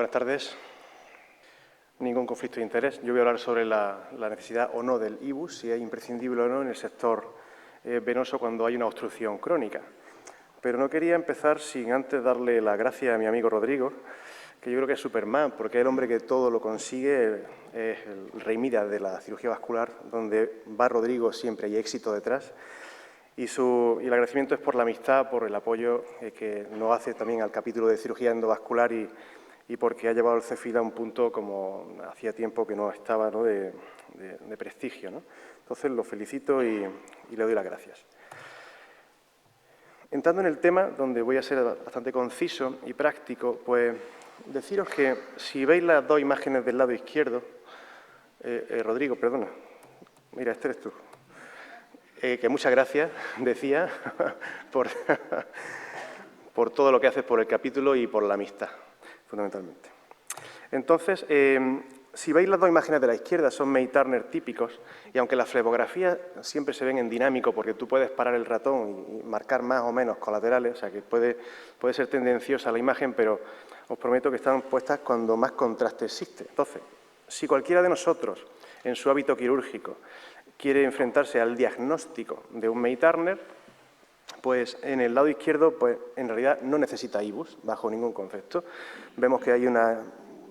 buenas tardes. Ningún conflicto de interés. Yo voy a hablar sobre la necesidad o no del IBUS, si es imprescindible o no en el sector venoso cuando hay una obstrucción crónica. Pero no quería empezar sin antes darle las gracias a mi amigo Rodrigo, que yo creo que es Superman, porque es el hombre que todo lo consigue, es el rey Midas de la cirugía vascular, donde va Rodrigo siempre hay éxito detrás. Y el agradecimiento es por la amistad, por el apoyo que nos hace también al capítulo de cirugía endovascular y porque ha llevado el CEFID a un punto como hacía tiempo que no estaba, ¿no?, de prestigio, ¿no? Entonces, lo felicito y le doy las gracias. Entrando en el tema, donde voy a ser bastante conciso y práctico, pues deciros que si veis las dos imágenes del lado izquierdo, Rodrigo, perdona, mira, este eres tú. Que muchas gracias, decía, por todo lo que haces por el capítulo y por la amistad, fundamentalmente. Entonces, si veis las dos imágenes de la izquierda, son May-Turner típicos, y aunque las flebografías siempre se ven en dinámico, porque tú puedes parar el ratón y marcar más o menos colaterales, o sea que puede ser tendenciosa la imagen, pero os prometo que están puestas cuando más contraste existe. Entonces, si cualquiera de nosotros, en su hábito quirúrgico, quiere enfrentarse al diagnóstico de un May-Turner, pues en el lado izquierdo, pues en realidad no necesita IBUS, bajo ningún concepto. Vemos que hay una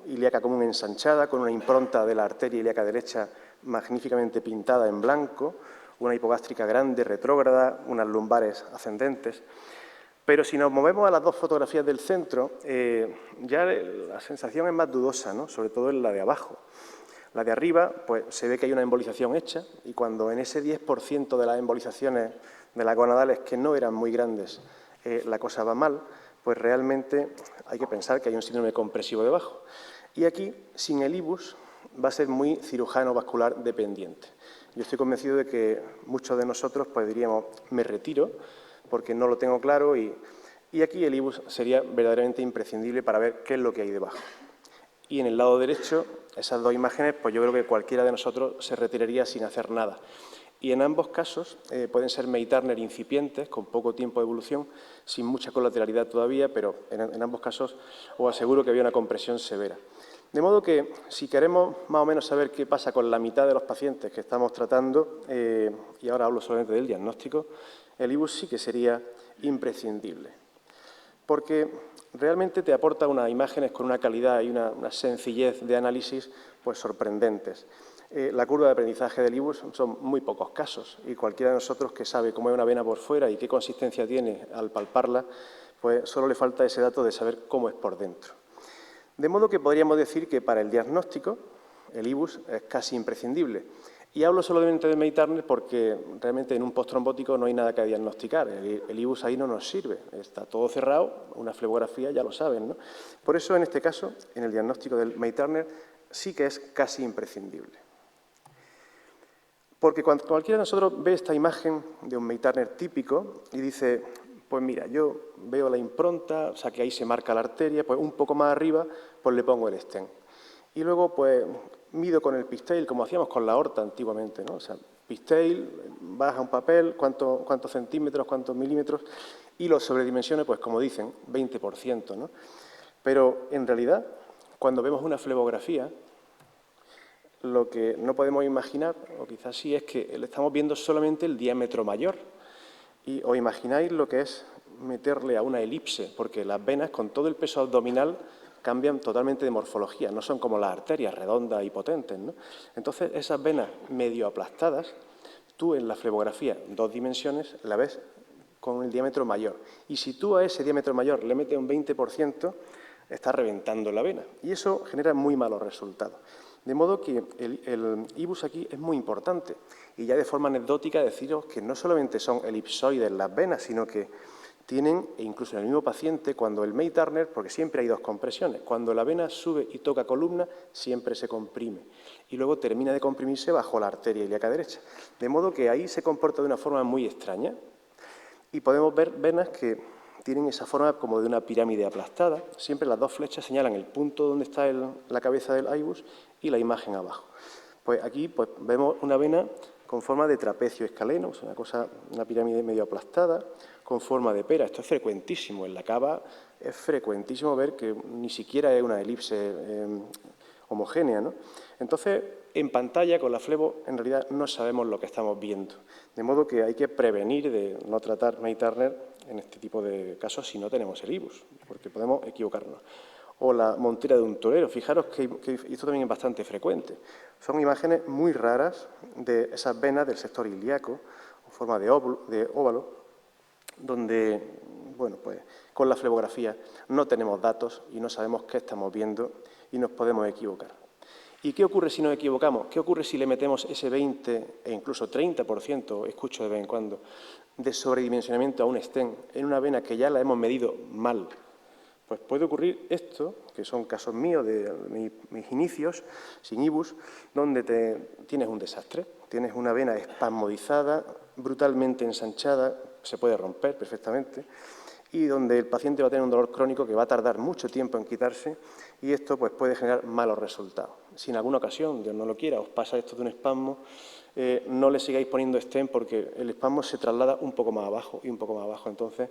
ilíaca común ensanchada, con una impronta de la arteria ilíaca derecha magníficamente pintada en blanco, una hipogástrica grande, retrógrada, unas lumbares ascendentes. Pero si nos movemos a las dos fotografías del centro, ya la sensación es más dudosa, ¿no?, sobre todo en la de abajo. La de arriba, pues se ve que hay una embolización hecha y cuando en ese 10% de las embolizaciones de las gonadales que no eran muy grandes, la cosa va mal, pues realmente hay que pensar que hay un síndrome compresivo debajo. Y aquí, sin el IBUS, va a ser muy cirujano vascular dependiente. Yo estoy convencido de que muchos de nosotros pues diríamos, me retiro porque no lo tengo claro y aquí el IBUS sería verdaderamente imprescindible para ver qué es lo que hay debajo. Y en el lado derecho, esas dos imágenes, pues yo creo que cualquiera de nosotros se retiraría sin hacer nada. Y en ambos casos pueden ser May-Turner incipientes, con poco tiempo de evolución, sin mucha colateralidad todavía, pero en ambos casos os aseguro que había una compresión severa. De modo que, si queremos más o menos saber qué pasa con la mitad de los pacientes que estamos tratando, y ahora hablo solamente del diagnóstico, el IBUS sí que sería imprescindible. Porque realmente te aporta unas imágenes con una calidad y una sencillez de análisis pues sorprendentes. La curva de aprendizaje del IBUS son muy pocos casos y cualquiera de nosotros que sabe cómo es una vena por fuera y qué consistencia tiene al palparla, pues solo le falta ese dato de saber cómo es por dentro. De modo que podríamos decir que para el diagnóstico el IBUS es casi imprescindible. Y hablo solamente de May-Turner porque realmente en un postrombótico no hay nada que diagnosticar. El IBUS ahí no nos sirve. Está todo cerrado, una flebografía ya lo saben, ¿no? Por eso, en este caso, en el diagnóstico del May-Turner sí que es casi imprescindible. Porque cuando cualquiera de nosotros ve esta imagen de un May-Turner típico y dice, pues mira, yo veo la impronta, o sea que ahí se marca la arteria, pues un poco más arriba, pues le pongo el stent. Y luego, pues, mido con el pigtail, como hacíamos con la aorta antiguamente, ¿no? O sea, pigtail, baja un papel, cuántos centímetros, cuántos milímetros, y los sobredimensiones, pues, como dicen, 20%, ¿no? Pero, en realidad, cuando vemos una flebografía, lo que no podemos imaginar, o quizás sí, es que le estamos viendo solamente el diámetro mayor. Y os imagináis lo que es meterle a una elipse, porque las venas, con todo el peso abdominal, cambian totalmente de morfología, no son como las arterias redondas y potentes, ¿no? Entonces, esas venas medio aplastadas, tú en la flebografía, 2 dimensiones, la ves con el diámetro mayor. Y si tú a ese diámetro mayor le metes un 20%, estás reventando la vena. Y eso genera muy malos resultados. De modo que el IBUS aquí es muy importante. Y ya de forma anecdótica deciros que no solamente son elipsoides las venas, sino que tienen, e incluso en el mismo paciente, cuando el May-Turner, porque siempre hay dos compresiones, cuando la vena sube y toca columna, siempre se comprime. Y luego termina de comprimirse bajo la arteria ilíaca derecha. De modo que ahí se comporta de una forma muy extraña. Y podemos ver venas que tienen esa forma como de una pirámide aplastada. Siempre las dos flechas señalan el punto donde está la cabeza del IBUS y la imagen abajo. Pues aquí pues, vemos una vena con forma de trapecio escaleno, una pirámide medio aplastada, con forma de pera. Esto es frecuentísimo. En la cava es frecuentísimo ver que ni siquiera es una elipse homogénea, ¿no? Entonces, en pantalla, con la flebo, en realidad no sabemos lo que estamos viendo. De modo que hay que prevenir de no tratar May-Turner en este tipo de casos si no tenemos el IBUS, porque podemos equivocarnos. O la montera de un torero. Fijaros que esto también es bastante frecuente. Son imágenes muy raras de esas venas del sector ilíaco, en forma de óvalo, donde, bueno, pues con la flebografía no tenemos datos y no sabemos qué estamos viendo y nos podemos equivocar. ¿Y qué ocurre si nos equivocamos? ¿Qué ocurre si le metemos ese 20 e incluso 30%, escucho de vez en cuando, de sobredimensionamiento a un stent en una vena que ya la hemos medido mal? Pues puede ocurrir esto, que son casos míos de mis inicios, sin IBUS, donde tienes un desastre. Tienes una vena espasmodizada, brutalmente ensanchada, se puede romper perfectamente, y donde el paciente va a tener un dolor crónico que va a tardar mucho tiempo en quitarse, y esto pues, puede generar malos resultados. Si en alguna ocasión, Dios no lo quiera, os pasa esto de un espasmo, no le sigáis poniendo stent porque el espasmo se traslada un poco más abajo y un poco más abajo. Entonces,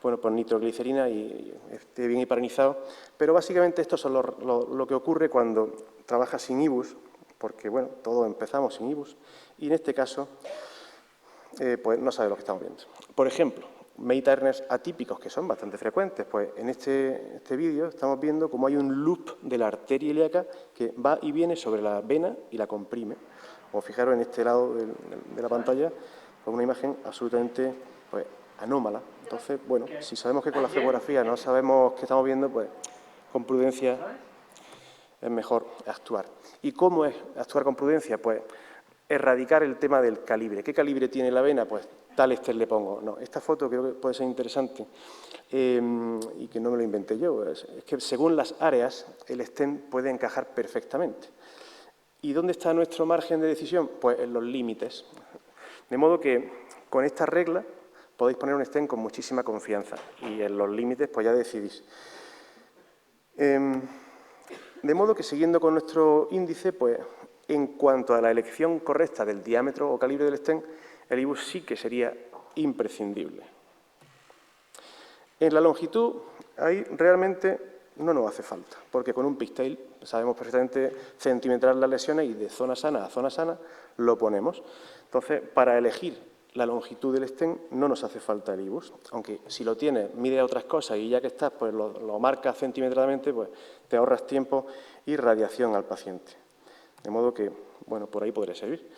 bueno, pues nitroglicerina y esté bien hiperonizado. Pero básicamente esto es lo que ocurre cuando trabajas sin IBUS, porque, bueno, todos empezamos sin IBUS, y en este caso, pues no sabes lo que estamos viendo. Por ejemplo, May-Turners atípicos, que son bastante frecuentes, pues en este vídeo estamos viendo cómo hay un loop de la arteria ilíaca que va y viene sobre la vena y la comprime. O fijaros en este lado de la pantalla, con una imagen absolutamente pues, anómala. Entonces, bueno, si sabemos que con la flebografía no sabemos qué estamos viendo, pues con prudencia es mejor actuar. ¿Y cómo es actuar con prudencia? Pues erradicar el tema del calibre. ¿Qué calibre tiene la vena? Pues tal stent le pongo. No, esta foto creo que puede ser interesante y que no me lo inventé yo. Es que según las áreas, el stent puede encajar perfectamente. ¿Y dónde está nuestro margen de decisión? Pues en los límites. De modo que con esta regla podéis poner un stent con muchísima confianza y en los límites pues ya decidís. De modo que siguiendo con nuestro índice, pues en cuanto a la elección correcta del diámetro o calibre del stent, el IBUS sí que sería imprescindible. En la longitud, ahí realmente no nos hace falta, porque con un pigtail sabemos perfectamente centimetrar las lesiones y de zona sana a zona sana lo ponemos. Entonces, para elegir la longitud del stent no nos hace falta el IBUS, aunque si lo tienes, mide otras cosas y ya que estás, pues lo marcas centimetradamente, pues te ahorras tiempo y radiación al paciente. De modo que, bueno, por ahí podría servir.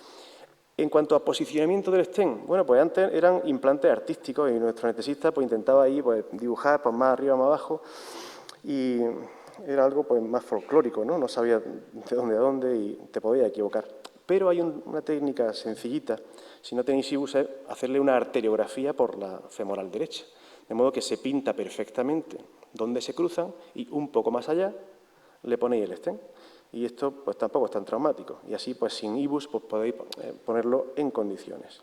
En cuanto a posicionamiento del stent, bueno, pues antes eran implantes artísticos y nuestro anestesista pues intentaba ahí pues, dibujar pues, más arriba, más abajo y era algo pues, más folclórico, ¿no? No sabía de dónde a dónde y te podías equivocar. Pero hay una técnica sencillita, si no tenéis IBUS, es hacerle una arteriografía por la femoral derecha, de modo que se pinta perfectamente dónde se cruzan y un poco más allá le ponéis el stent. Y esto pues tampoco es tan traumático. Y así, pues sin IBUS, pues podéis ponerlo en condiciones.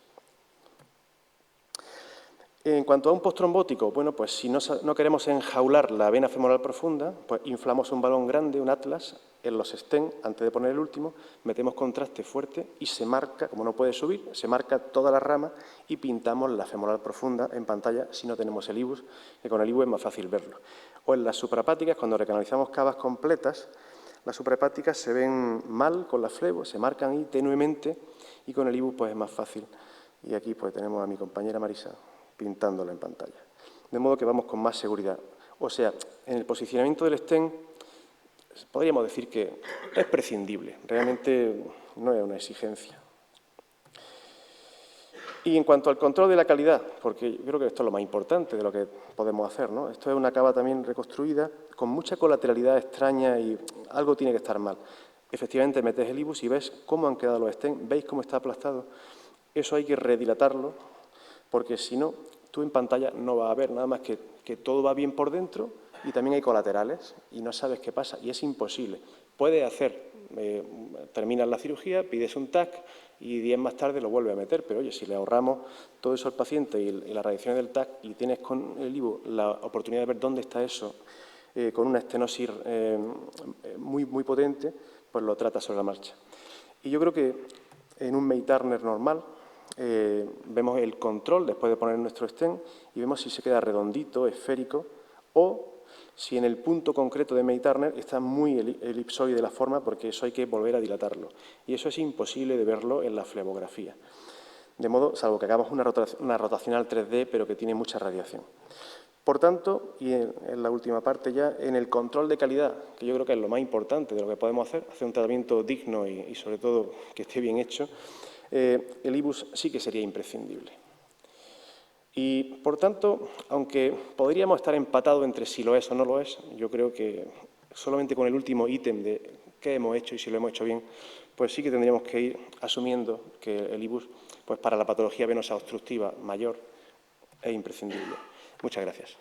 En cuanto a un postrombótico, bueno, pues si no queremos enjaular la vena femoral profunda, pues inflamos un balón grande, un atlas, en los stents, antes de poner el último, metemos contraste fuerte y se marca, como no puede subir, se marca toda la rama y pintamos la femoral profunda en pantalla si no tenemos el IBUS, que con el IBUS es más fácil verlo. O en las suprahepáticas, cuando recanalizamos cavas completas, las suprahepáticas se ven mal con la flebo, se marcan ahí tenuemente y con el IBUS pues es más fácil. Y aquí pues tenemos a mi compañera Marisa pintándola en pantalla. De modo que vamos con más seguridad. O sea, en el posicionamiento del stent podríamos decir que es prescindible, realmente no es una exigencia. Y en cuanto al control de la calidad, porque yo creo que esto es lo más importante de lo que podemos hacer, ¿no? Esto es una cava también reconstruida con mucha colateralidad extraña y algo tiene que estar mal. Efectivamente, metes el IBUS y ves cómo han quedado los stents, veis cómo está aplastado. Eso hay que redilatarlo, porque si no, tú en pantalla no vas a ver nada más que todo va bien por dentro y también hay colaterales y no sabes qué pasa y es imposible. Puedes hacer, terminas la cirugía, pides un TAC y días más tarde lo vuelves a meter, pero oye, si le ahorramos todo eso al paciente y las radiaciones del TAC y tienes con el IBU la oportunidad de ver dónde está eso con una estenosis muy, muy potente, pues lo tratas sobre la marcha. Y yo creo que en un May-Turner normal, vemos el control después de poner nuestro stent y vemos si se queda redondito, esférico, o si en el punto concreto de May-Turner está muy elipsoide la forma, porque eso hay que volver a dilatarlo. Y eso es imposible de verlo en la flebografía. De modo, salvo que hagamos una rotacional 3D, pero que tiene mucha radiación. Por tanto, y en la última parte ya, en el control de calidad, que yo creo que es lo más importante de lo que podemos hacer un tratamiento digno y sobre todo que esté bien hecho, el IBUS sí que sería imprescindible. Y, por tanto, aunque podríamos estar empatados entre si lo es o no lo es, yo creo que solamente con el último ítem de qué hemos hecho y si lo hemos hecho bien, pues sí que tendríamos que ir asumiendo que el IBUS, pues para la patología venosa obstructiva mayor, es imprescindible. Muchas gracias.